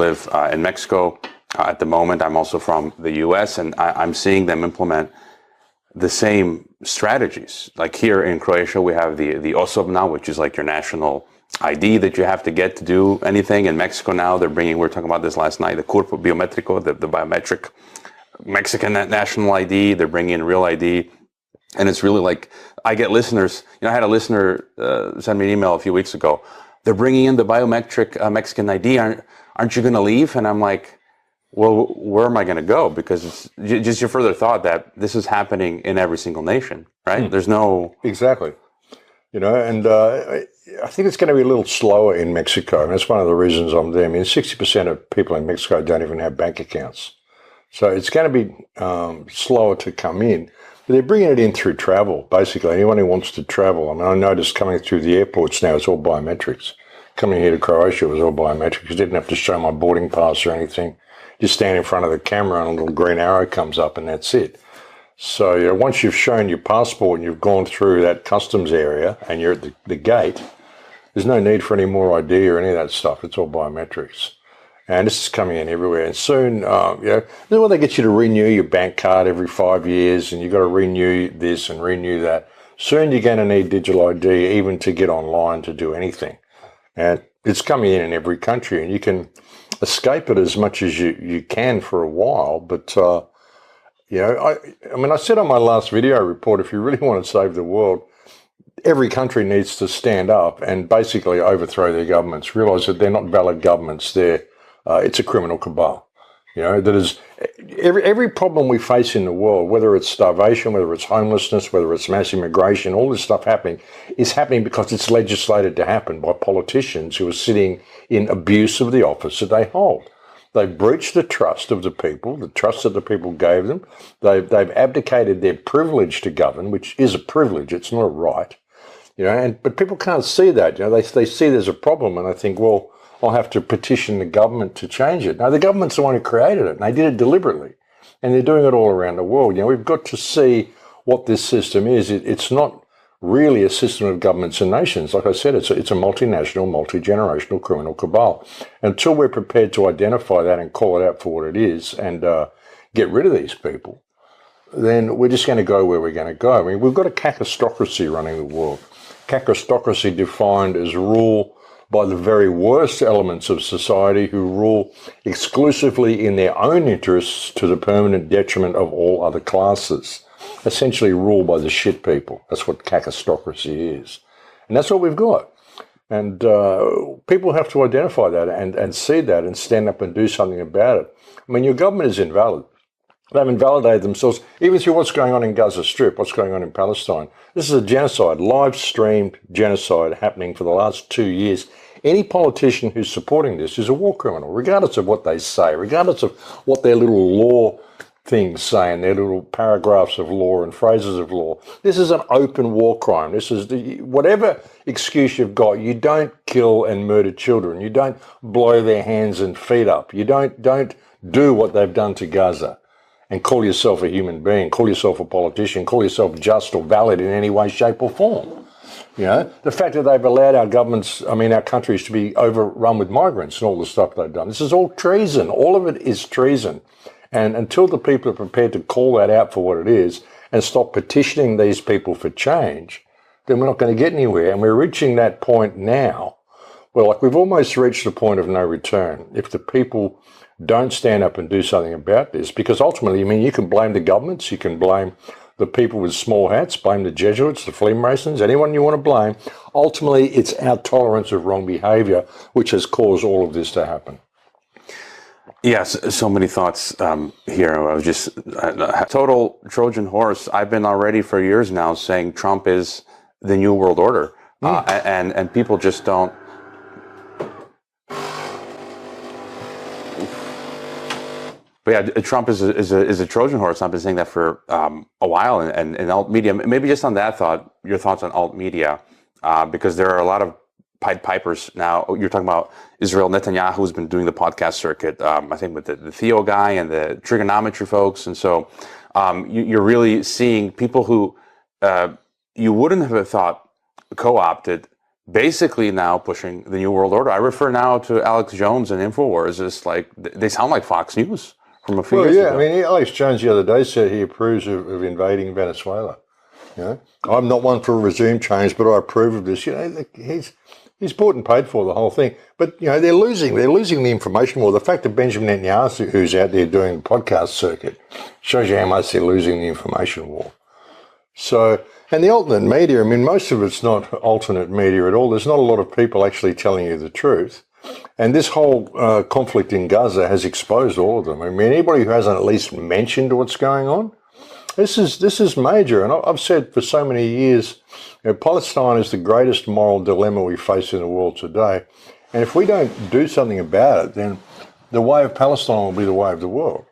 live in Mexico at the moment. I'm also from the U.S., and I'm seeing them implement the same strategies. Like here in Croatia, we have the OSOB now, which is like your national ID that you have to get to do anything. In Mexico now, we were talking about this last night, the Cuerpo Biométrico, the biometric Mexican national ID. They're bringing in real ID. And it's really like, I get listeners, I had a listener send me an email a few weeks ago. They're bringing in the biometric Mexican ID. Aren't you going to leave? And I'm like, well, where am I going to go? Because it's just your further thought that this is happening in every single nation, right? There's no... Exactly. And I think it's going to be a little slower in Mexico. And that's one of the reasons I'm there. I mean, 60% of people in Mexico don't even have bank accounts. So it's going to be slower to come in. But they're bringing it in through travel, basically. Anyone who wants to travel. I mean, I noticed coming through the airports now, it's all biometrics. Coming here to Croatia, it was all biometrics. I didn't have to show my boarding pass or anything. Just stand in front of the camera and a little green arrow comes up and that's it. So once you've shown your passport and you've gone through that customs area and you're at the gate, there's no need for any more ID or any of that stuff. It's all biometrics. And this is coming in everywhere. And soon, they get you to renew your bank card every 5 years and you've got to renew this and renew that. Soon you're going to need digital ID even to get online to do anything. And it's coming in every country and you can escape it as much as you can for a while. But, I said on my last video report, if you really want to save the world, every country needs to stand up and basically overthrow their governments, realize that they're not valid governments. It's a criminal cabal. That is every problem we face in the world, whether it's starvation, whether it's homelessness, whether it's mass immigration, all this stuff is happening because it's legislated to happen by politicians who are sitting in abuse of the office that they hold. They've breached the trust of the people, the trust that the people gave them. They've abdicated their privilege to govern, which is a privilege. It's not a right. But people can't see that. They see there's a problem and they think, well, I'll have to petition the government to change it. No, the government's the one who created it, and they did it deliberately. And they're doing it all around the world. We've got to see what this system is. It's not really a system of governments and nations. Like I said, it's a multinational, multi-generational criminal cabal. Until we're prepared to identify that and call it out for what it is and get rid of these people, then we're just going to go where we're going to go. I mean, we've got a cacostocracy running the world. Cacostocracy defined as rule by the very worst elements of society who rule exclusively in their own interests to the permanent detriment of all other classes. Essentially ruled by the shit people. That's what cacostocracy is. And that's what we've got. And people have to identify that and see that and stand up and do something about it. I mean, your government is invalid. They've invalidated themselves, even through what's going on in Gaza Strip, what's going on in Palestine. This is a genocide, live-streamed genocide happening for the last 2 years. Any politician who's supporting this is a war criminal, regardless of what they say, regardless of what their little law things say and their little paragraphs of law and phrases of law. This is an open war crime. This is whatever excuse you've got. You don't kill and murder children. You don't blow their hands and feet up. You don't do what they've done to Gaza and call yourself a human being, call yourself a politician, call yourself just or valid in any way, shape or form. The fact that they've allowed our countries to be overrun with migrants and all the stuff they've done. This is all treason. All of it is treason. And until the people are prepared to call that out for what it is and stop petitioning these people for change, then we're not going to get anywhere. And we're reaching that point now. Well, we've almost reached the point of no return. If the people don't stand up and do something about this, because ultimately, you can blame the governments, you can blame the people with small hats, blame the Jesuits, the Freemasons, anyone you want to blame. Ultimately, it's our tolerance of wrong behavior which has caused all of this to happen. Yes, so many thoughts here. I was just total Trojan horse. I've been already for years now saying Trump is the new world order, and people just don't. But yeah, Trump is a Trojan horse. I've been saying that for a while, and alt media. Maybe just on that thought, your thoughts on alt media, because there are a lot of Pied Pipers now. You're talking about Israel Netanyahu, who's been doing the podcast circuit, I think with the Theo guy and the trigonometry folks, and so you're really seeing people who you wouldn't have thought co-opted basically now pushing the New World Order. I refer now to Alex Jones and InfoWars as like, they sound like Fox News from a few years ago. I mean, Alex Jones the other day said he approves of invading Venezuela. You know, I'm not one for a regime change, but I approve of this. You know, he's bought and paid for the whole thing. But you know, they're losing the information war. The fact that Benjamin Netanyahu, who's out there doing the podcast circuit, shows you how much they're losing the information war. So, and the alternate media, I mean, most of it's not alternate media at all. There's not a lot of people actually telling you the truth. And this whole conflict in Gaza has exposed all of them. I mean, anybody who hasn't at least mentioned what's going on, this is major. And I've said for so many years, you know, Palestine is the greatest moral dilemma we face in the world today. And if we don't do something about it, then the way of Palestine will be the way of the world.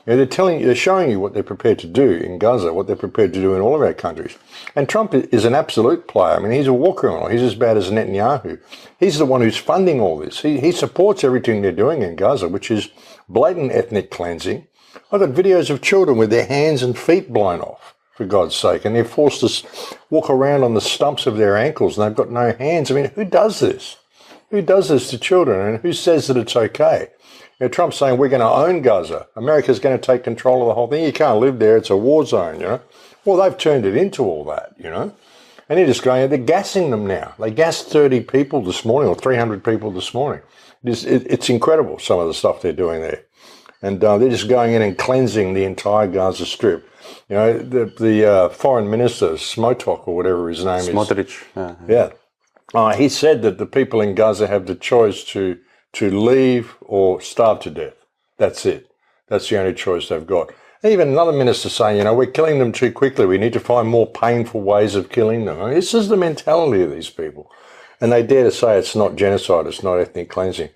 You know, they're showing you what they're prepared to do in Gaza, what they're prepared to do in all of our countries. And Trump is an absolute player. I mean, he's a war criminal. He's as bad as Netanyahu. He's the one who's funding all this. He supports everything they're doing in Gaza, which is blatant ethnic cleansing. I've got videos of children with their hands and feet blown off, for God's sake, and they're forced to walk around on the stumps of their ankles and they've got no hands. I mean, who does this? Who does this to children, and who says that it's okay? You know, Trump's saying we're going to own Gaza. America's going to take control of the whole thing. You can't live there. It's a war zone, you know. Well, they've turned it into all that, you know. And they're just going, they're gassing them now. They gassed 30 people this morning or 300 people this morning. It's incredible, some of the stuff they're doing there. And they're just going in and cleansing the entire Gaza Strip. You know, the foreign minister, Smotrich or whatever his name is. Smotrich. Yeah. He said that the people in Gaza have the choice to leave or starve to death. That's it. That's the only choice they've got. Even another minister saying, you know, we're killing them too quickly. We need to find more painful ways of killing them. I mean, this is the mentality of these people. And they dare to say it's not genocide, it's not ethnic cleansing.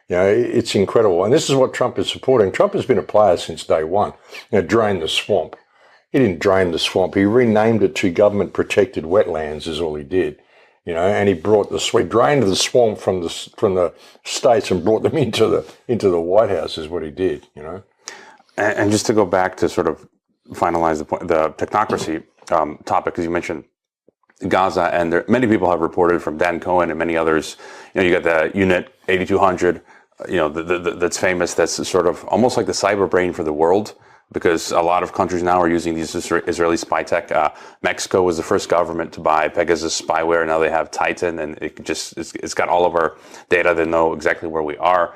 You know, it's incredible. And this is what Trump is supporting. Trump has been a player since day one. You know, drain the swamp. He didn't drain the swamp. He renamed it to government-protected wetlands is all he did. You know, and he drained the swamp from the states and brought them into the White House is what he did. You know, and just to go back to sort of finalize the point, the technocracy topic, as you mentioned, Gaza, and many people have reported from Dan Cohen and many others. You know, you got the Unit 8200. You know, that's famous. That's sort of almost like the cyber brain for the world, because a lot of countries now are using these Israeli spy tech. Mexico was the first government to buy Pegasus spyware. Now they have Titan, and it's got all of our data. They know exactly where we are.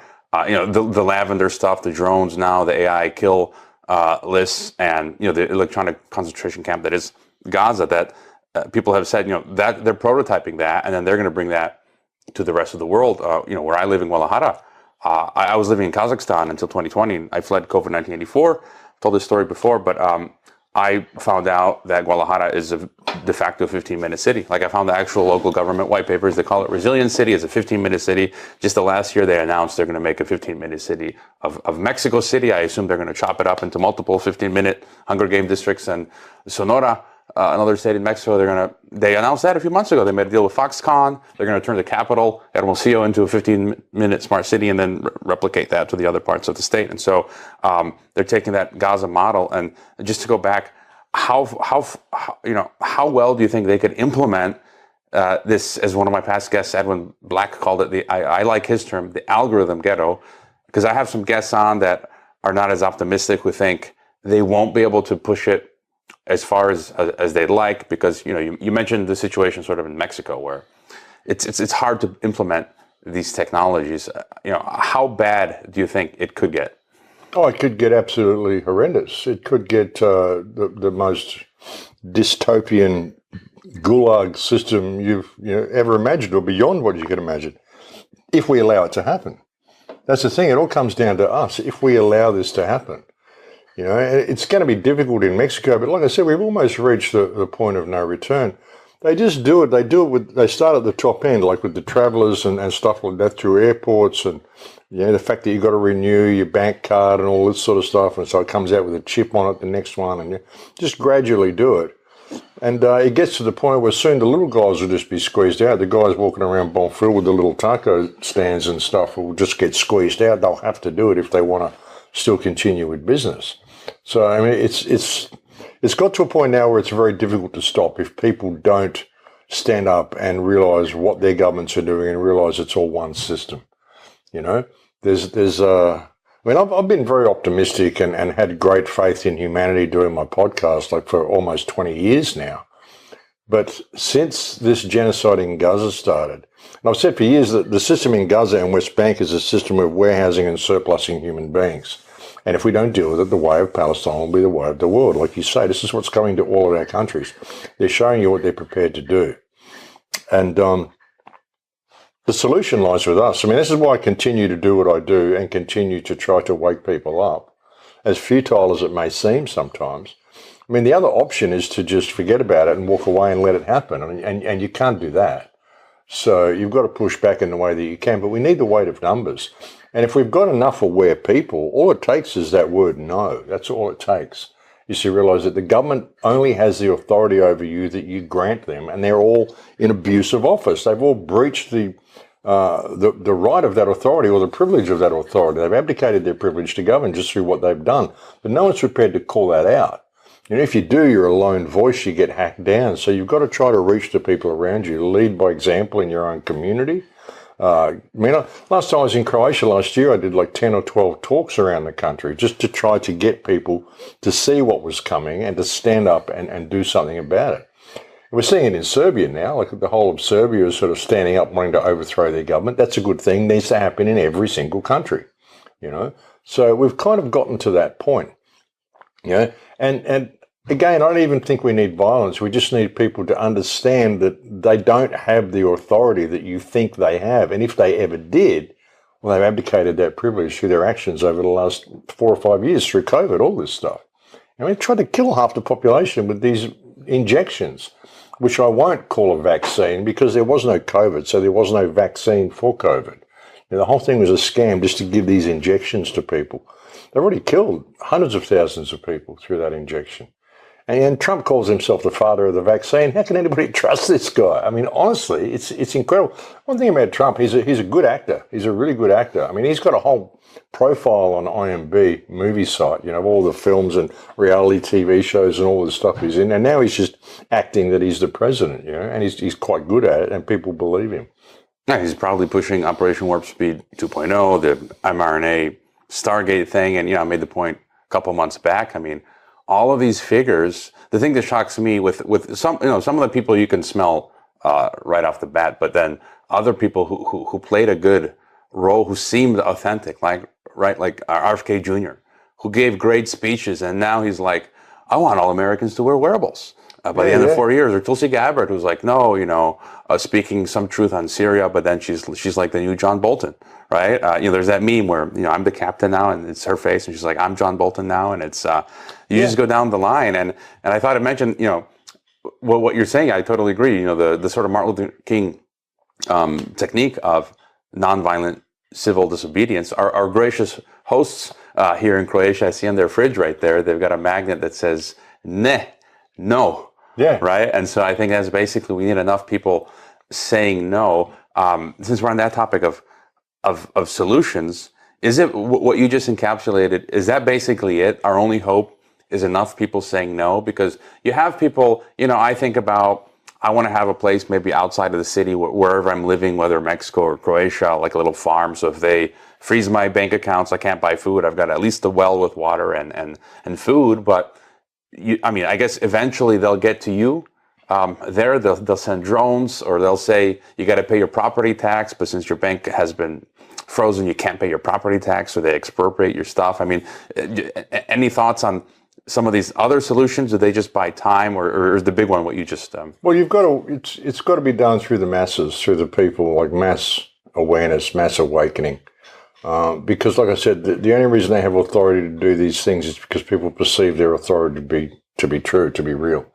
You know, the lavender stuff, the drones now, the AI kill lists, and you know, the electronic concentration camp that is Gaza. That people have said, you know, that they're prototyping that, and then they're going to bring that to the rest of the world. You know, where I live in Guadalajara, I was living in Kazakhstan until 2020. I fled COVID 1984. Told this story before, but I found out that Guadalajara is a de facto 15-minute city. Like, I found the actual local government white papers. They call it Resilient City. It's a 15-minute city. Just the last year, they announced they're going to make a 15-minute city of Mexico City. I assume they're going to chop it up into multiple 15-minute Hunger Game districts. And Sonora, another state in Mexico, they announced that a few months ago. They made a deal with Foxconn. They're going to turn the capital, Hermosillo, into a 15-minute smart city and then replicate that to the other parts of the state. And so they're taking that Gaza model. And just to go back, how well do you think they could implement this, as one of my past guests, Edwin Black, called it, I like his term, the algorithm ghetto? Because I have some guests on that are not as optimistic, who think they won't be able to push it as far as they'd like, because you mentioned the situation sort of in Mexico where it's hard to implement these technologies. How bad do you think it could get? Oh, it could get absolutely horrendous. It could get the most dystopian gulag system you've ever imagined, or beyond what you could imagine, if we allow it to happen. That's the thing. It all comes down to us. If we allow this to happen, it's going to be difficult in Mexico. But like I said, we've almost reached the point of no return. They just do it. They start at the top end, like with the travelers and stuff like that through airports, and the fact that you've got to renew your bank card and all this sort of stuff. And so it comes out with a chip on it, the next one, and you just gradually do it. And it gets to the point where soon the little guys will just be squeezed out. The guys walking around Bonfil with the little taco stands and stuff will just get squeezed out. They'll have to do it if they want to still continue with business. So, I mean, it's got to a point now where it's very difficult to stop if people don't stand up and realize what their governments are doing and realize it's all one system. You know, I've been very optimistic and had great faith in humanity doing my podcast, like for almost 20 years now. But since this genocide in Gaza started, and I've said for years that the system in Gaza and West Bank is a system of warehousing and surplusing human beings. And if we don't deal with it, the way of Palestine will be the way of the world. Like you say, this is what's coming to all of our countries. They're showing you what they're prepared to do. And the solution lies with us. I mean, this is why I continue to do what I do and continue to try to wake people up, as futile as it may seem sometimes. I mean, the other option is to just forget about it and walk away and let it happen. And you can't do that. So you've got to push back in the way that you can. But we need the weight of numbers. And if we've got enough aware people, all it takes is that word no. That's all it takes. Is to realize that the government only has the authority over you that you grant them. And they're all in abuse of office. They've all breached the right of that authority or the privilege of that authority. They've abdicated their privilege to govern just through what they've done. But no one's prepared to call that out. You know, if you do, you're a lone voice, you get hacked down. So you've got to try to reach the people around you, lead by example in your own community. Last time I was in Croatia last year, I did like 10 or 12 talks around the country just to try to get people to see what was coming and to stand up and do something about it. We're seeing it in Serbia now, like the whole of Serbia is sort of standing up wanting to overthrow their government. That's a good thing. It needs to happen in every single country, you know. So we've kind of gotten to that point, you know, and again, I don't even think we need violence. We just need people to understand that they don't have the authority that you think they have. And if they ever did, well, they've abdicated that privilege through their actions over the last 4 or 5 years through COVID, all this stuff. I mean, they tried to kill half the population with these injections, which I won't call a vaccine because there was no COVID, so there was no vaccine for COVID. You know, the whole thing was a scam just to give these injections to people. They've already killed hundreds of thousands of people through that injection. And Trump calls himself the father of the vaccine. How can anybody trust this guy? I mean, honestly, it's incredible. One thing about Trump, he's a good actor. He's a really good actor. I mean, he's got a whole profile on IMDb movie site, you know, of all the films and reality TV shows and all the stuff he's in. And now he's just acting that he's the president, you know, and he's quite good at it and people believe him. Yeah, he's probably pushing Operation Warp Speed 2.0, the mRNA Stargate thing. And, you know, I made the point a couple months back. I mean, all of these figures, the thing that shocks me with some, you know, some of the people you can smell right off the bat, but then other people who played a good role, who seemed authentic, like RFK Jr., who gave great speeches, and now he's like, I want all Americans to wear wearables by the end of 4 years. Or Tulsi Gabbard, who's like, no, you know, speaking some truth on Syria, but then she's like the new John Bolton, right? You know, there's that meme where, you know, I'm the captain now, and it's her face, and she's like, I'm John Bolton now, and it's you just go down the line, and I thought I mentioned, you know, what you're saying. I totally agree. You know, the sort of Martin Luther King technique of nonviolent civil disobedience. Our gracious hosts here in Croatia, I see on their fridge right there, they've got a magnet that says "ne," no. Yeah. Right. And so I think that's basically, we need enough people saying no. Since we're on that topic of solutions, is it what you just encapsulated? Is that basically it? Our only hope is enough people saying no? Because you have people, you know, I think about, I want to have a place maybe outside of the city, wherever I'm living, whether Mexico or Croatia, like a little farm. So if they freeze my bank accounts, I can't buy food. I've got at least a well with water and food. But I mean, I guess eventually they'll get to you. They'll send drones, or they'll say you got to pay your property tax, but since your bank has been frozen, you can't pay your property tax, so they expropriate your stuff. I mean, any thoughts on some of these other solutions? Do they just buy time, or is the big one what you just? Well, you've got to. It's got to be done through the masses, through the people, like mass awareness, mass awakening. Because, like I said, the only reason they have authority to do these things is because people perceive their authority to be true, to be real,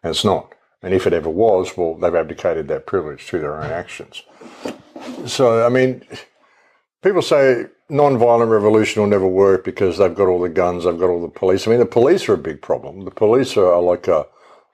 and it's not. And if it ever was, well, they've abdicated that privilege through their own actions. So, I mean, people say non-violent revolution will never work because they've got all the guns, they've got all the police. I mean, the police are a big problem. The police are like a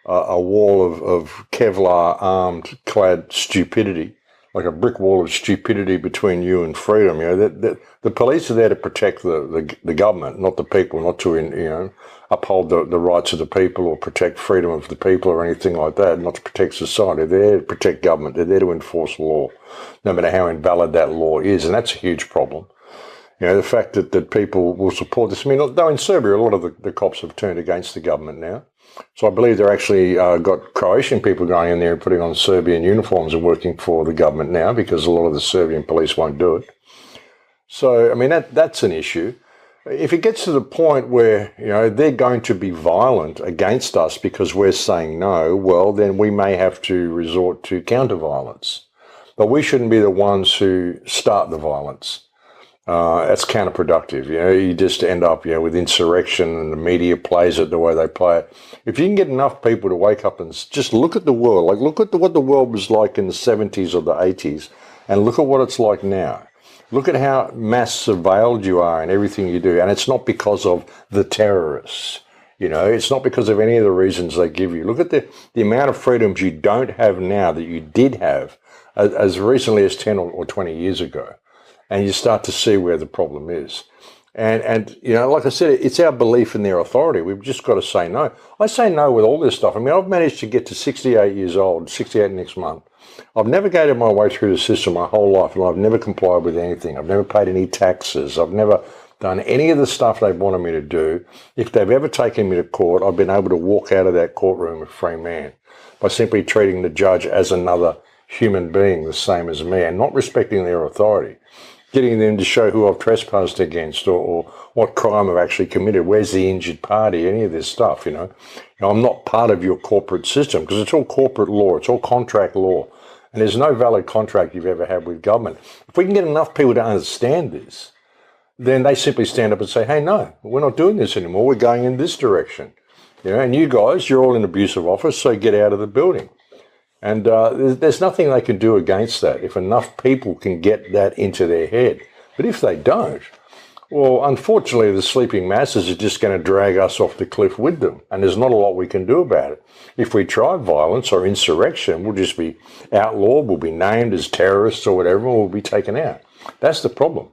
wall of Kevlar armed clad stupidity like a brick wall of stupidity between you and freedom. The police are there to protect the government, not the people, not to uphold the rights of the people or protect freedom of the people or anything like that, not to protect society. They're there to protect government. They're there to enforce law, no matter how invalid that law is, and that's a huge problem. The fact that people will support this. I mean, though in Serbia, a lot of the cops have turned against the government now. So I believe they're actually got Croatian people going in there and putting on Serbian uniforms and working for the government now, because a lot of the Serbian police won't do it. So, I mean, that's an issue. If it gets to the point where, they're going to be violent against us because we're saying no, well, then we may have to resort to counter-violence. But we shouldn't be the ones who start the violence. That's counterproductive. You just end up, with insurrection, and the media plays it the way they play it. If you can get enough people to wake up and just look at the world, like look at what the world was like in the 70s or the 80s, and look at what it's like now. Look at how mass surveilled you are in everything you do. And it's not because of the terrorists. It's not because of any of the reasons they give you. Look at the amount of freedoms you don't have now that you did have as recently as 10 or 20 years ago. And you start to see where the problem is. And like I said, it's our belief in their authority. We've just got to say no. I say no with all this stuff. I mean, I've managed to get to 68 years old, 68 next month. I've navigated my way through the system my whole life, and I've never complied with anything. I've never paid any taxes. I've never done any of the stuff they've wanted me to do. If they've ever taken me to court, I've been able to walk out of that courtroom a free man by simply treating the judge as another human being, the same as me, and not respecting their authority. Getting them to show who I've trespassed against or what crime I've actually committed. Where's the injured party? Any of this stuff, I'm not part of your corporate system, because it's all corporate law. It's all contract law. And there's no valid contract you've ever had with government. If we can get enough people to understand this, then they simply stand up and say, hey, no, we're not doing this anymore. We're going in this direction. And you guys, you're all in abusive office, so get out of the building. And there's nothing they can do against that if enough people can get that into their head. But if they don't, well, unfortunately, the sleeping masses are just going to drag us off the cliff with them. And there's not a lot we can do about it. If we try violence or insurrection, we'll just be outlawed, we'll be named as terrorists or whatever, and we'll be taken out. That's the problem.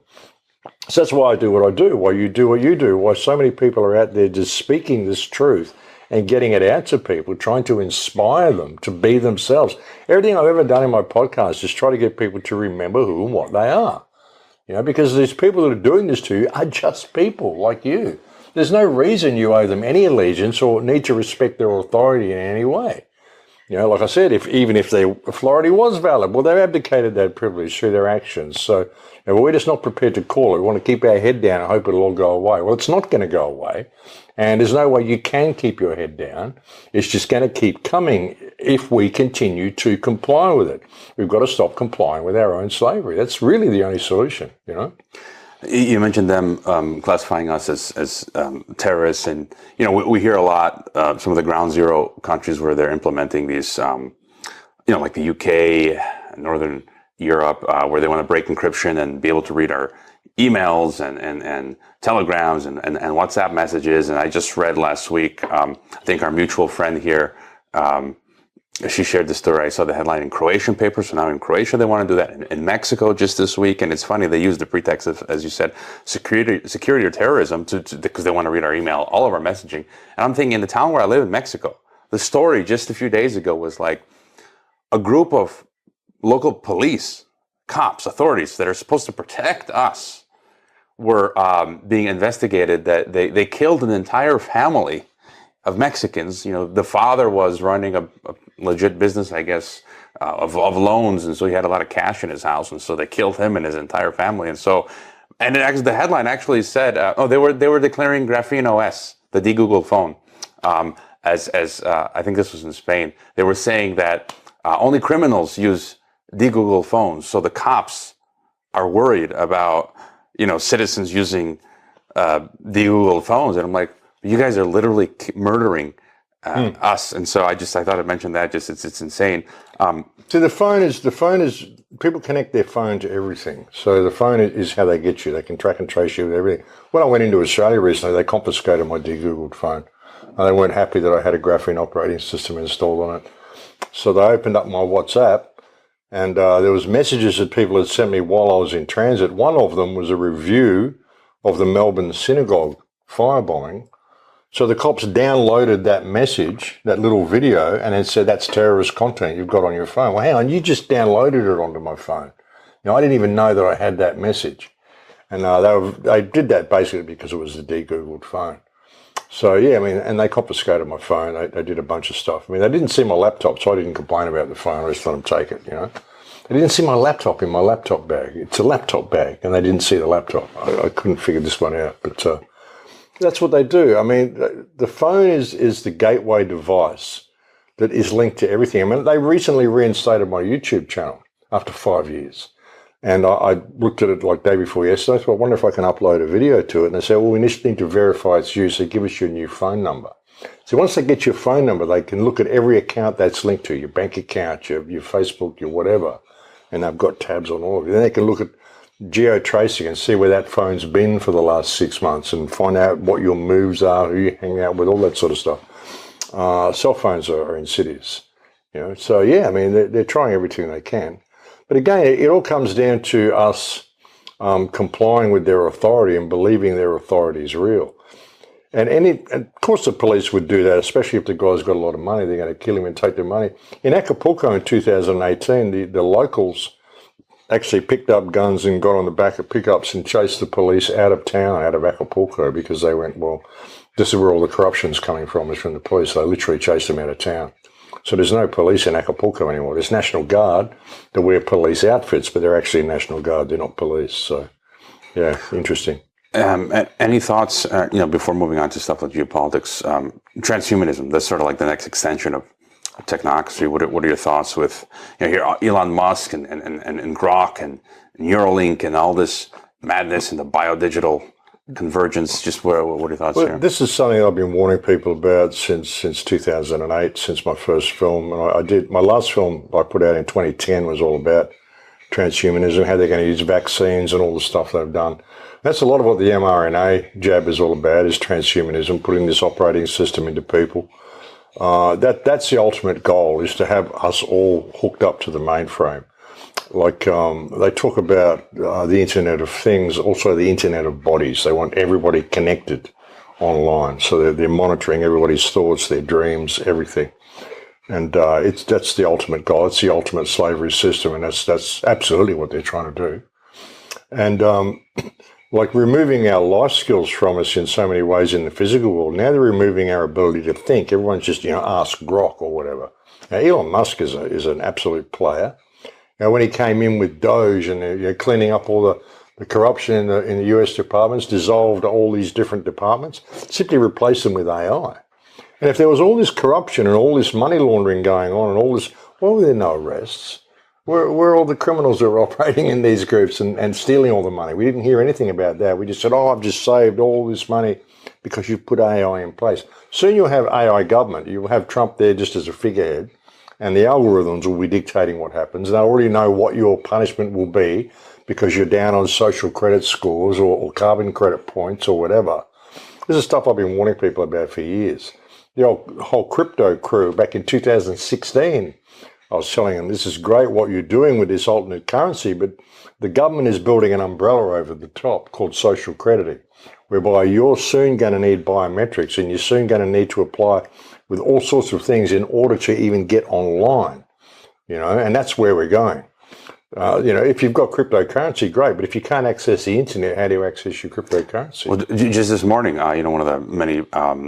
So that's why I do what I do, why you do what you do, why so many people are out there just speaking this truth and getting it out to people, trying to inspire them to be themselves. Everything I've ever done in my podcast is try to get people to remember who and what they are. Because these people that are doing this to you are just people like you. There's no reason you owe them any allegiance or need to respect their authority in any way. Like I said, even if their authority was valid, well, they've abdicated that privilege through their actions. So we're just not prepared to call it. We want to keep our head down and hope it'll all go away. Well, it's not going to go away. And there's no way you can keep your head down. It's just going to keep coming if we continue to comply with it. We've got to stop complying with our own slavery. That's really the only solution, You mentioned them classifying us as terrorists, and we hear a lot some of the ground zero countries where they're implementing these, like the UK, Northern Europe, where they want to break encryption and be able to read our emails and telegrams and WhatsApp messages. And I just read last week, I think our mutual friend here, she shared the story. I saw the headline in Croatian papers. So now in Croatia, they want to do that. In Mexico just this week. And it's funny, they use the pretext of, as you said, security or terrorism because they want to read our email, all of our messaging. And I'm thinking in the town where I live in Mexico, the story just a few days ago was like a group of local police, cops, authorities that are supposed to protect us were being investigated, that they killed an entire family of Mexicans. The father was running a legit business, I guess, of loans, and so he had a lot of cash in his house, and so they killed him and his entire family. And the headline actually said, they were declaring Graphene OS, the de-Google phone, as I think this was in Spain. They were saying that only criminals use de-Google phones, so the cops are worried about citizens using de-Google phones. And I'm like, you guys are literally murdering us. And so I thought I'd mention that. It's insane. So the phone is people connect their phone to everything. So the phone is how they get you. They can track and trace you with everything. When I went into Australia recently, they confiscated my de-Googled phone. They weren't happy that I had a graphene operating system installed on it. So they opened up my WhatsApp And there was messages that people had sent me while I was in transit. One of them was a review of the Melbourne synagogue firebombing. So the cops downloaded that message, that little video, and then said, that's terrorist content you've got on your phone. Well, hang on, you just downloaded it onto my phone. I didn't even know that I had that message. And they did that basically because it was a de-Googled phone. So, yeah, and they confiscated my phone. They did a bunch of stuff. They didn't see my laptop, so I didn't complain about the phone. I just let them take it, They didn't see my laptop in my laptop bag. It's a laptop bag, and they didn't see the laptop. I couldn't figure this one out, but that's what they do. The phone is the gateway device that is linked to everything. They recently reinstated my YouTube channel after 5 years. And I looked at it like day before yesterday. So I wonder if I can upload a video to it. And they said, well, we just need to verify it's you. So give us your new phone number. So once they get your phone number, they can look at every account that's linked to your bank account, your Facebook, your whatever. And they've got tabs on all of it. Then they can look at geo-tracing and see where that phone's been for the last 6 months and find out what your moves are, who you hang out with, all that sort of stuff. Cell phones are insidious. So yeah, they're trying everything they can. But again, it all comes down to us complying with their authority and believing their authority is real. And of course the police would do that, especially if the guy's got a lot of money. They're going to kill him and take their money. In Acapulco in 2018, the locals actually picked up guns and got on the back of pickups and chased the police out of town, out of Acapulco, because they went, well, this is where all the corruption's coming from, is from the police. They literally chased them out of town. So there's no police in Acapulco anymore. There's National Guard that wear police outfits, but they're actually National Guard. They're not police. So, yeah, interesting. Any thoughts, before moving on to stuff like geopolitics, transhumanism, that's sort of like the next extension of technocracy. What are your thoughts with, here Elon Musk and Grok and Neuralink and all this madness and the biodigital convergence? Just what are your thoughts here? This is something I've been warning people about since 2008, since my first film. And my last film I put out in 2010 was all about transhumanism, how they're going to use vaccines and all the stuff they've done. That's a lot of what the mRNA jab is all about, is transhumanism, putting this operating system into people. That's the ultimate goal, is to have us all hooked up to the mainframe. Like they talk about the Internet of Things, also the Internet of Bodies. They want everybody connected online, so they're monitoring everybody's thoughts, their dreams, everything. And that's the ultimate goal. It's the ultimate slavery system, and that's absolutely what they're trying to do. And like removing our life skills from us in so many ways in the physical world, now they're removing our ability to think. Everyone's just ask Grok or whatever. Now Elon Musk is an absolute player. When he came in with Doge and cleaning up all the corruption in the US departments, dissolved all these different departments, simply replaced them with AI. And if there was all this corruption and all this money laundering going on and all this, why were there no arrests? Where are all the criminals that were operating in these groups and stealing all the money? We didn't hear anything about that. We just said, I've just saved all this money because you've put AI in place. Soon you'll have AI government. You'll have Trump there just as a figurehead. And the algorithms will be dictating what happens. They already know what your punishment will be because you're down on social credit scores or carbon credit points or whatever. This is stuff I've been warning people about for years. The whole crypto crew back in 2016, I was telling them, this is great what you're doing with this alternate currency, but the government is building an umbrella over the top called social crediting, whereby you're soon going to need biometrics and you're soon going to need to apply with all sorts of things in order to even get online, and that's where we're going. If you've got cryptocurrency, great, but if you can't access the internet, how do you access your cryptocurrency? Well, just this morning, one of the many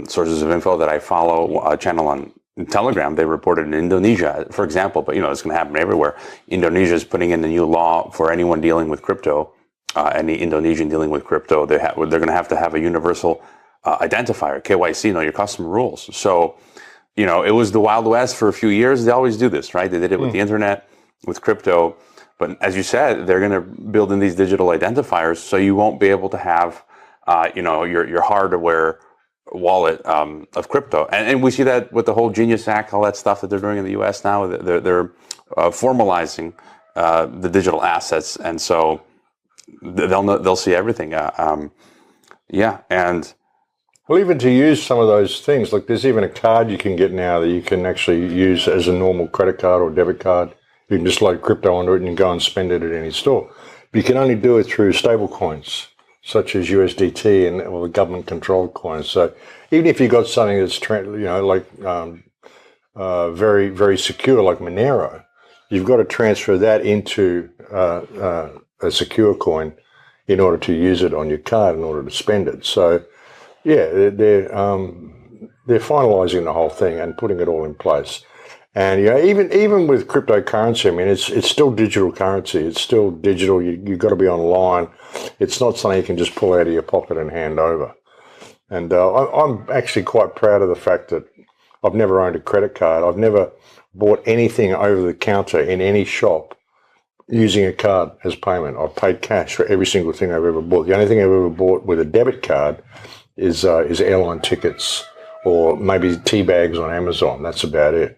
sources of info that I follow, a channel on Telegram, they reported in Indonesia, for example, but it's going to happen everywhere. Indonesia is putting in a new law for anyone dealing with crypto, any Indonesian dealing with crypto, they're going to have a universal identifier, KYC, know your customer rules. So, it was the Wild West for a few years. They always do this, right? They did it with the internet, with crypto. But as you said, they're going to build in these digital identifiers, so you won't be able to have, your hardware wallet of crypto. And we see that with the whole Genius Act, all that stuff that they're doing in the U.S. now. They're formalizing the digital assets, and so they'll see everything. And. Well, even to use some of those things, like there's even a card you can get now that you can actually use as a normal credit card or debit card You can just load crypto onto it and you can go and spend it at any store. But you can only do it through stable coins, such as USDT and the government-controlled coins. So even if you got something that's very, very secure, like Monero, you've got to transfer that into a secure coin in order to use it on your card in order to spend it. So, yeah, they're finalising the whole thing and putting it all in place. And even with cryptocurrency, I mean, it's still digital currency. It's still digital. You've got to be online. It's not something you can just pull out of your pocket and hand over. And I'm actually quite proud of the fact that I've never owned a credit card. I've never bought anything over the counter in any shop using a card as payment. I've paid cash for every single thing I've ever bought. The only thing I've ever bought with a debit card is airline tickets or maybe tea bags on Amazon. That's about it.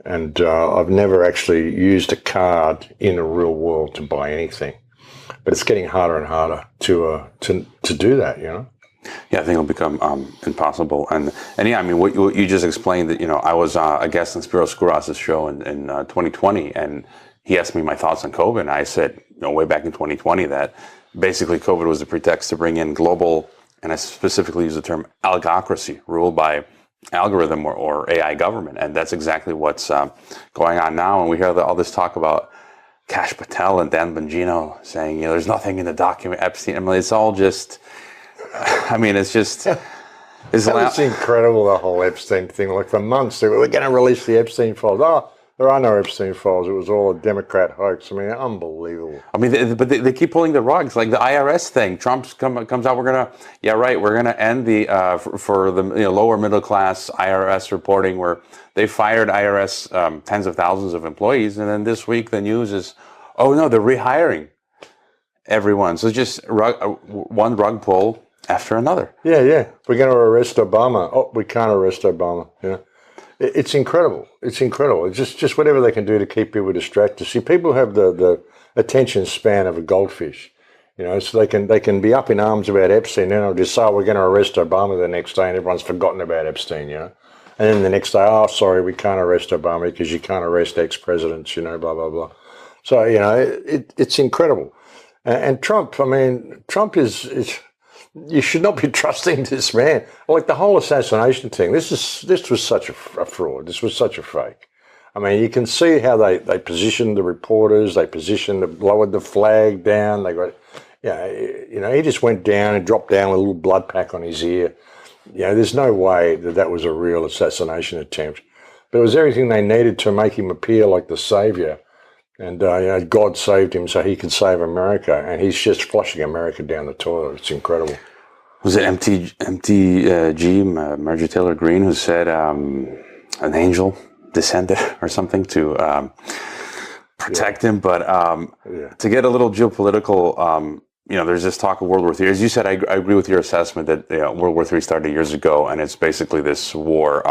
And I've never actually used a card in the real world to buy anything. But it's getting harder and harder to do that, Yeah, I think it'll become impossible. And yeah, I mean, what you just explained that, I was a guest on Spiro Skouras' show in 2020, and he asked me my thoughts on COVID. And I said, way back in 2020 that basically COVID was a pretext to bring in global, and I specifically use the term algocracy, ruled by algorithm or AI government. And that's exactly what's going on now. And we hear all this talk about Kash Patel and Dan Bongino saying, there's nothing in the document Epstein. I mean, it's all just... I mean, it's just... It's incredible, the whole Epstein thing. Like, for months, they were going to release the Epstein files. Oh, there are no Epstein files. It was all a Democrat hoax. I mean, unbelievable. I mean, but they keep pulling the rugs. Like the IRS thing. Trump comes out, we're going to end the, for the lower middle class IRS reporting, where they fired IRS tens of thousands of employees. And then this week, the news is, oh, no, they're rehiring everyone. So it's just one rug pull after another. Yeah. We're going to arrest Obama. Oh, we can't arrest Obama. It's incredible. It's incredible. It's just whatever they can do to keep people distracted. See, people have the attention span of a goldfish, so they can be up in arms about Epstein, then they'll just say, we're going to arrest Obama the next day, and everyone's forgotten about Epstein, And then the next day, oh, sorry, we can't arrest Obama because you can't arrest ex-presidents, blah, blah, blah. So, it's incredible. And Trump, I mean, Trump is you should not be trusting this man. Like the whole assassination thing, this was such a fraud. This was such a fake. I mean, you can see how they positioned the reporters, lowered the flag down. They got, he just went down and dropped down with a little blood pack on his ear. There's no way that was a real assassination attempt. But it was everything they needed to make him appear like the savior. And, God saved him so he could save America. And he's just flushing America down the toilet. It's incredible. Was it MTG, Marjorie Taylor Greene, who said an angel descended or something to protect him? But to get a little geopolitical, there's this talk of World War III. As you said, I agree with your assessment that World War III started years ago. And it's basically this war...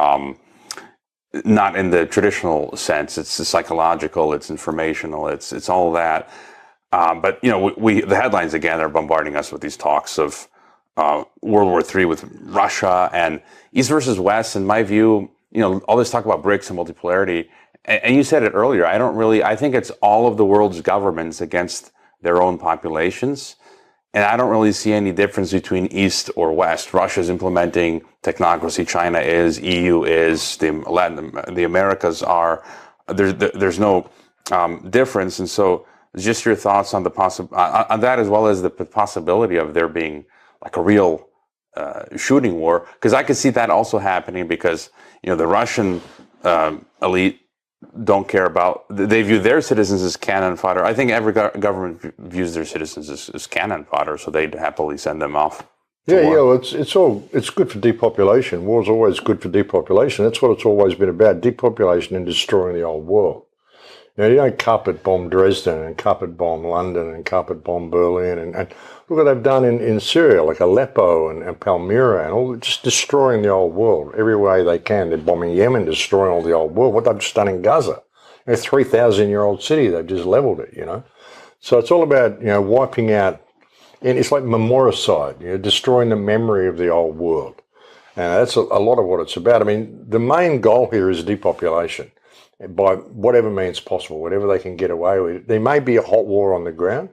not in the traditional sense. It's psychological, it's informational, it's all that. But the headlines again are bombarding us with these talks of World War III with Russia and East versus West. In my view, all this talk about BRICS and multipolarity, and you said it earlier. I think it's all of the world's governments against their own populations. And I don't really see any difference between East or West. Russia's implementing technocracy. China is. EU is. The Americas are. There's no difference. And so, just your thoughts on on that, as well as the possibility of there being like a real shooting war, because I could see that also happening because the Russian elite don't care about, they view their citizens as cannon fodder. I think every government views their citizens as cannon fodder, so they'd happily send them off. Well, it's good for depopulation. War's always good for depopulation. That's what it's always been about, depopulation and destroying the old world. You don't carpet bomb Dresden and carpet bomb London and carpet bomb Berlin and look what they've done in Syria, like Aleppo and Palmyra and all, just destroying the old world every way they can. They're bombing Yemen, destroying all the old world. What they've just done in Gaza, a 3,000-year-old city, they've just leveled it, So it's all about, wiping out, and it's like memoricide, destroying the memory of the old world. And that's a lot of what it's about. I mean, the main goal here is depopulation. by whatever means possible, whatever they can get away with. There may be a hot war on the ground,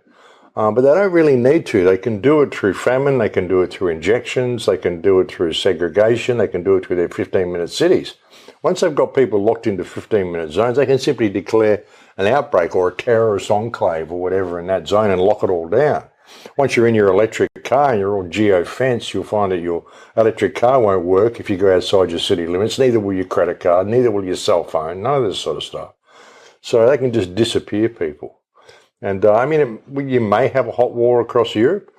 but they don't really need to. They can do it through famine, they can do it through injections, they can do it through segregation, they can do it through their 15-minute cities. Once they've got people locked into 15-minute zones, they can simply declare an outbreak or a terrorist enclave or whatever in that zone and lock it all down. Once you're in your electric car and you're all geo-fenced, you'll find that your electric car won't work if you go outside your city limits, neither will your credit card, neither will your cell phone, none of this sort of stuff. So they can just disappear people. And you may have a hot war across Europe,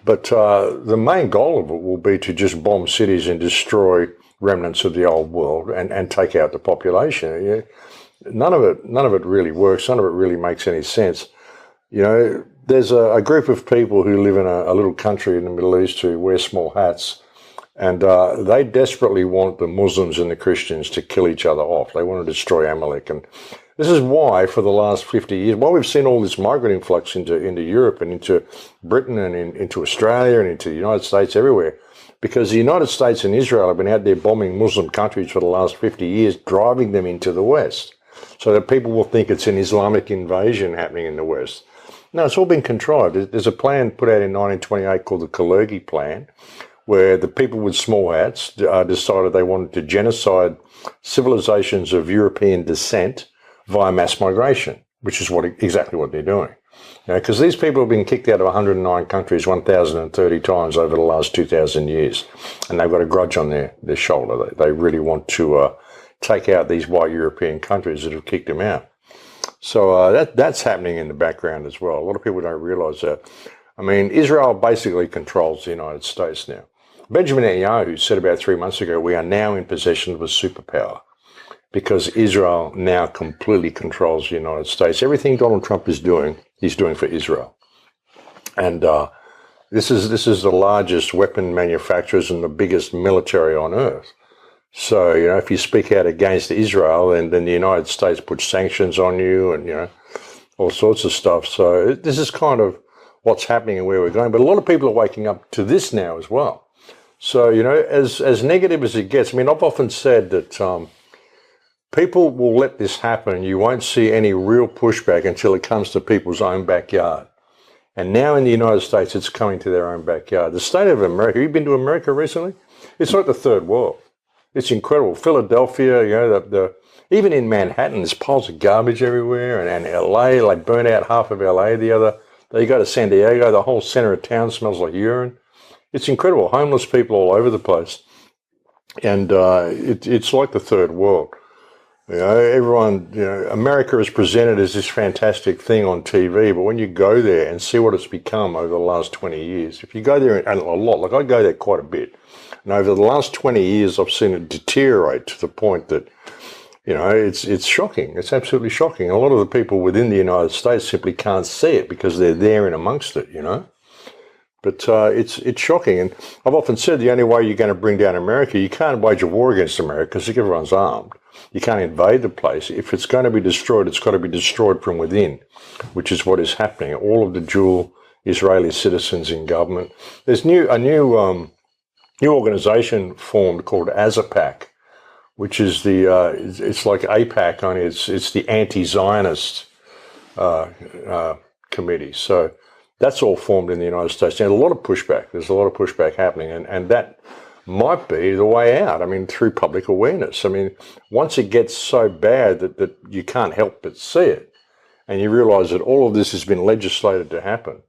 but the main goal of it will be to just bomb cities and destroy remnants of the old world and take out the population. None of it really works. None of it really makes any sense. There's a group of people who live in a little country in the Middle East who wear small hats, and they desperately want the Muslims and the Christians to kill each other off. They want to destroy Amalek. And this is why, for the last 50 years, why we've seen all this migrant influx into Europe and into Britain and into Australia and into the United States, everywhere. Because the United States and Israel have been out there bombing Muslim countries for the last 50 years, driving them into the West, so that people will think it's an Islamic invasion happening in the West. No, it's all been contrived. There's a plan put out in 1928 called the Kalergi Plan, where the people with small hats decided they wanted to genocide civilizations of European descent via mass migration, which is exactly what they're doing. Because these people have been kicked out of 109 countries 1,030 times over the last 2,000 years, and they've got a grudge on their shoulder. They really want to take out these white European countries that have kicked them out. So that's happening in the background as well. A lot of people don't realize that. Israel basically controls the United States now. Benjamin Netanyahu said about 3 months ago, we are now in possession of a superpower, because Israel now completely controls the United States. Everything Donald Trump is doing, he's doing for Israel. And this is the largest weapon manufacturers and the biggest military on earth. So, if you speak out against Israel, then the United States puts sanctions on you and, all sorts of stuff. So this is kind of what's happening and where we're going. But a lot of people are waking up to this now as well. So, as negative as it gets, I've often said that people will let this happen. You won't see any real pushback until it comes to people's own backyard. And now in the United States, it's coming to their own backyard. The state of America, have you been to America recently? It's like the third world. It's incredible. Philadelphia, even in Manhattan, there's piles of garbage everywhere. And LA, like burnt out half of LA the other day. You go to San Diego, the whole center of town smells like urine. It's incredible. Homeless people all over the place. And it's like the third world. America is presented as this fantastic thing on TV, but when you go there and see what it's become over the last 20 years, if you go there a lot, like I go there quite a bit, and over the last 20 years, I've seen it deteriorate to the point that, it's shocking. It's absolutely shocking. A lot of the people within the United States simply can't see it because they're there in amongst it, But it's shocking. And I've often said the only way you're going to bring down America, you can't wage a war against America because everyone's armed. You can't invade the place. If it's going to be destroyed, it's got to be destroyed from within, which is what is happening. All of the dual Israeli citizens in government. There's a new organization formed called AZAPAC, which is it's like AIPAC, only it's the anti-Zionist committee. So that's all formed in the United States. And a lot of pushback. There's a lot of pushback happening, and that might be the way out. Through public awareness. Once it gets so bad that you can't help but see it, and you realise that all of this has been legislated to happen.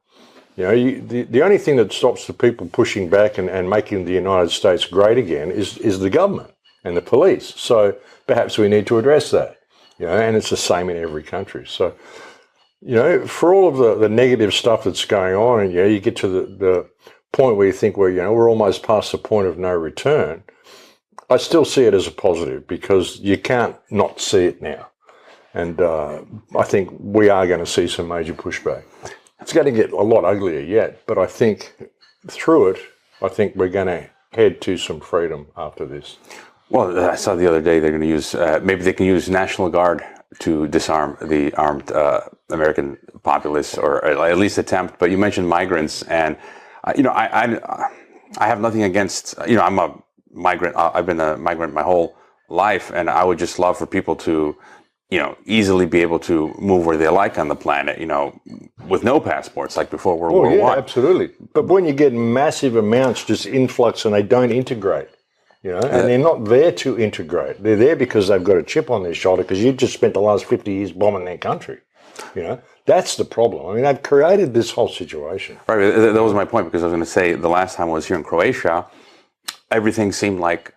The only thing that stops the people pushing back and making the United States great again is the government and the police. So perhaps we need to address that. And it's the same in every country. So, for all of the negative stuff that's going on, and you get to the point where you think, we're almost past the point of no return. I still see it as a positive because you can't not see it now. And I think we are going to see some major pushback. It's going to get a lot uglier yet, but I think through it, we're going to head to some freedom after this. Well, I saw the other day they're going to use, maybe they can use National Guard to disarm the armed American populace, or at least attempt. But you mentioned migrants, and I have nothing against. I'm a migrant. I've been a migrant my whole life, and I would just love for people to, easily be able to move where they like on the planet, with no passports like before World Oh, War yeah, One. absolutely. But when you get massive amounts just influx and they don't integrate, and they're not there to integrate. They're there because they've got a chip on their shoulder because you've just spent the last 50 years bombing their country. That's the problem. I mean, they've created this whole situation. Right, that was my point, because I was going to say the last time I was here in Croatia, everything seemed like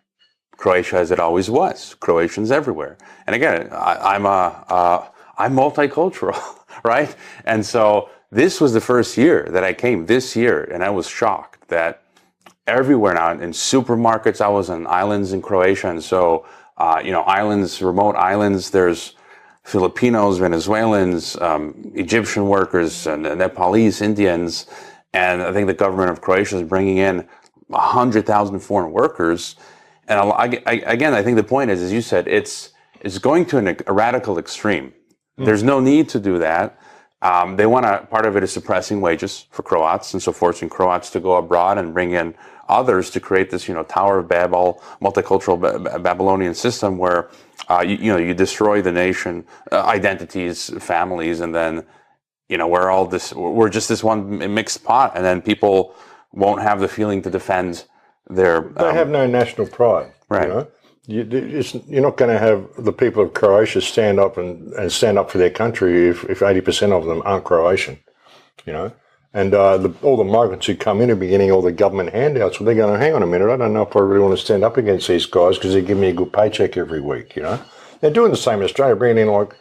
Croatia as it always was. Croatians everywhere. And again, I'm multicultural, right? And so this was the first year that I came this year, and I was shocked that everywhere now in supermarkets, I was on islands in Croatia, and so islands, remote islands, there's Filipinos, Venezuelans, Egyptian workers, and Nepalese, Indians, and I think the government of Croatia is bringing in 100,000 foreign workers. And I think the point is, as you said, it's going to a radical extreme. There's no need to do that. They want to, part of it is suppressing wages for Croats, and so forcing Croats to go abroad and bring in others to create this, Tower of Babel, multicultural Babylonian system where, you destroy the nation, identities, families, and then, we're just this one mixed pot, and then people won't have the feeling to defend their... They have no national pride. Right. You're not going to have the people of Croatia stand up and stand up for their country if 80% of them aren't Croatian, And all the migrants who come in are getting all the government handouts. Well, they're going, hang on a minute, I don't know if I really want to stand up against these guys because they give me a good paycheck every week, They're doing the same in Australia, bringing in like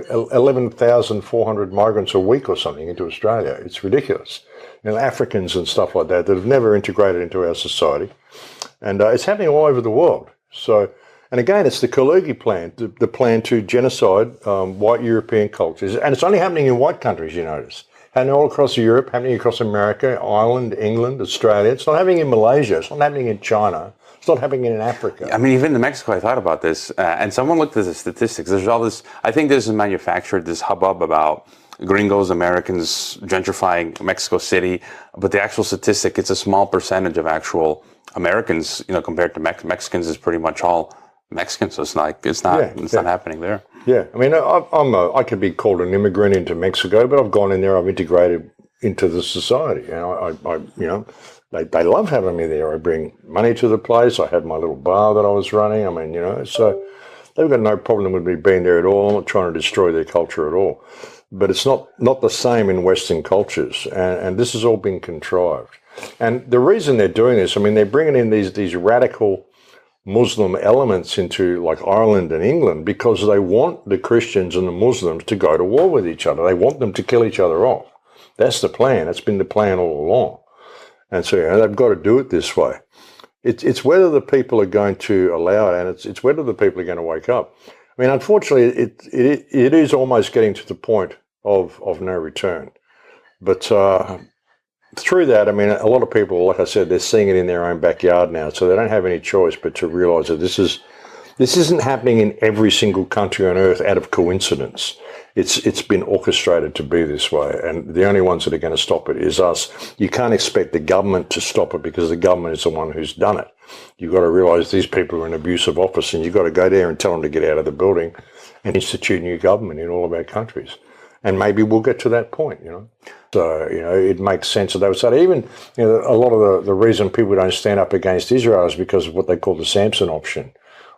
11,400 migrants a week or something into Australia. It's ridiculous. Africans and stuff like that have never integrated into our society. And it's happening all over the world. So, and again, it's the Kalugi plan, the plan to genocide white European cultures. And it's only happening in white countries, you notice. Happening all across Europe, happening across America, Ireland, England, Australia. It's not happening in Malaysia. It's not happening in China. It's not happening in Africa. I mean, even in Mexico, I thought about this, and someone looked at the statistics. There's all this, I think this is manufactured, this hubbub about gringos, Americans gentrifying Mexico City, but the actual statistic, it's a small percentage of actual Americans, compared to Mexicans is pretty much all Mexicans. So it's not happening there. Yeah, I mean, I could be called an immigrant into Mexico, but I've gone in there, I've integrated into the society. They love having me there. I bring money to the place. I had my little bar that I was running. I mean, so they've got no problem with me being there at all. I'm not trying to destroy their culture at all. But it's not the same in Western cultures, and this has all been contrived. And the reason they're doing this, I mean, they're bringing in these radical Muslim elements into like Ireland and England because they want the Christians and the Muslims to go to war with each other. They want them to kill each other off. That's the plan. That's been the plan all along. And so they've got to do it this way. It's whether the people are going to allow it, and it's whether the people are going to wake up. I mean, unfortunately, it is almost getting to the point of no return. But through that, I mean, a lot of people, like I said, they're seeing it in their own backyard now, so they don't have any choice but to realise that this isn't happening in every single country on earth out of coincidence. It's been orchestrated to be this way, and the only ones that are going to stop it is us. You can't expect the government to stop it because the government is the one who's done it. You've got to realise these people are in abusive office, and you've got to go there and tell them to get out of the building and institute new government in all of our countries. And maybe we'll get to that point, So, it makes sense that they would say, even, a lot of the reason people don't stand up against Israel is because of what they call the Samson option,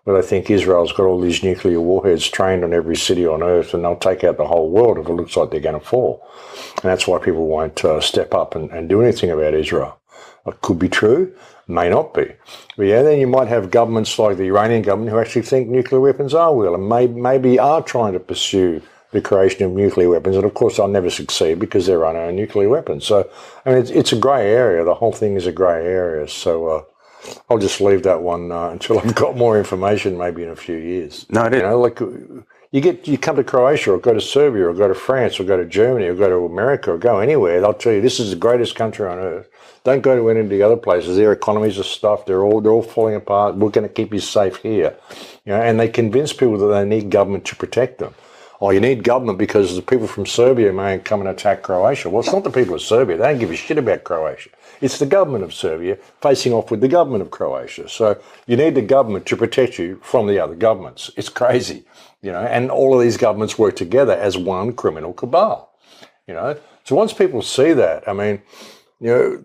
where they think Israel's got all these nuclear warheads trained on every city on earth and they'll take out the whole world if it looks like they're going to fall. And that's why people won't step up and do anything about Israel. It could be true, may not be. But then you might have governments like the Iranian government who actually think nuclear weapons are real and maybe are trying to pursue the creation of nuclear weapons. And of course, they'll never succeed because they're on our nuclear weapons. So, I mean, it's a grey area. The whole thing is a grey area. So I'll just leave that one until I've got more information, maybe in a few years. No, I didn't. Like you come to Croatia or go to Serbia or go to France or go to Germany or go to America or go anywhere. They'll tell you this is the greatest country on earth. Don't go to any of the other places. Their economies are stuffed. They're all falling apart. We're going to keep you safe here. And they convince people that they need government to protect them. oh, you need government because the people from Serbia may come and attack Croatia. Well, it's not the people of Serbia. They don't give a shit about Croatia. It's the government of Serbia facing off with the government of Croatia. So you need the government to protect you from the other governments. It's crazy, and all of these governments work together as one criminal cabal, So once people see that,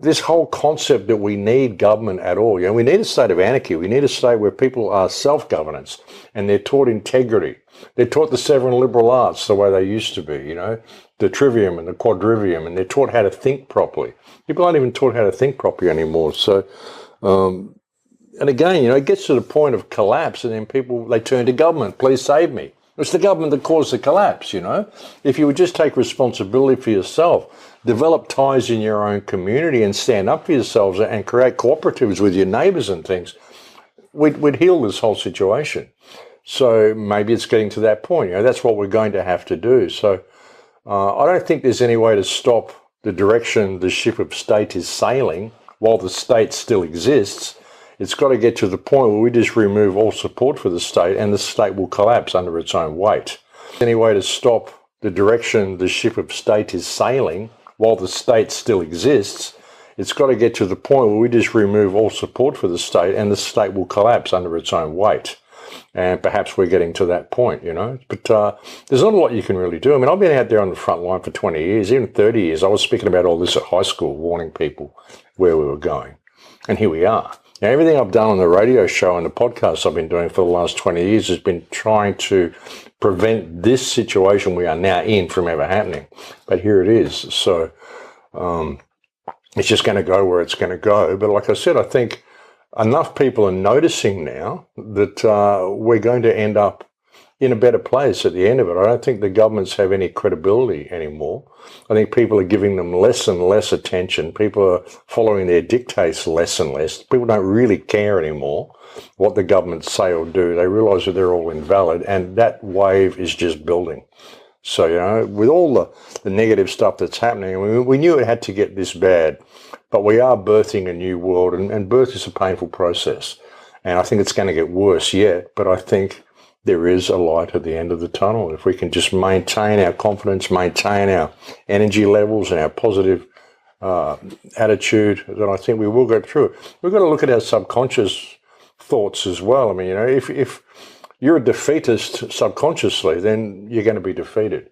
this whole concept that we need government at all, we need a state of anarchy. We need a state where people are self-governance and they're taught integrity. They're taught the seven liberal arts the way they used to be, the trivium and the quadrivium, and they're taught how to think properly. People aren't even taught how to think properly anymore. So, and again, it gets to the point of collapse and then they turn to government, please save me. It's the government that caused the collapse, If you would just take responsibility for yourself, develop ties in your own community and stand up for yourselves and create cooperatives with your neighbours and things, we'd heal this whole situation. So maybe it's getting to that point. That's what we're going to have to do. So I don't think there's any way to stop the direction the ship of state is sailing while the state still exists. It's got to get to the point where we just remove all support for the state and the state will collapse under its own weight. Any way to stop the direction the ship of state is sailing while the state still exists, it's got to get to the point where we just remove all support for the state and the state will collapse under its own weight. And perhaps we're getting to that point, But there's not a lot you can really do. I've been out there on the front line for 20 years, even 30 years. I was speaking about all this at high school, warning people where we were going. And here we are. Now, everything I've done on the radio show and the podcasts I've been doing for the last 20 years has been trying to prevent this situation we are now in from ever happening. But here it is. So it's just going to go where it's going to go. But like I said, I think enough people are noticing now that we're going to end up in a better place at the end of it. I don't think the governments have any credibility anymore. I think people are giving them less and less attention. People are following their dictates less and less. People don't really care anymore what the governments say or do. They realise that they're all invalid, and that wave is just building. So, with all the negative stuff that's happening, we knew it had to get this bad, but we are birthing a new world, and birth is a painful process. And I think it's going to get worse yet, but I think there is a light at the end of the tunnel. If we can just maintain our confidence, maintain our energy levels and our positive attitude, then I think we will get through it. We've got to look at our subconscious thoughts as well. If you're a defeatist subconsciously, then you're going to be defeated.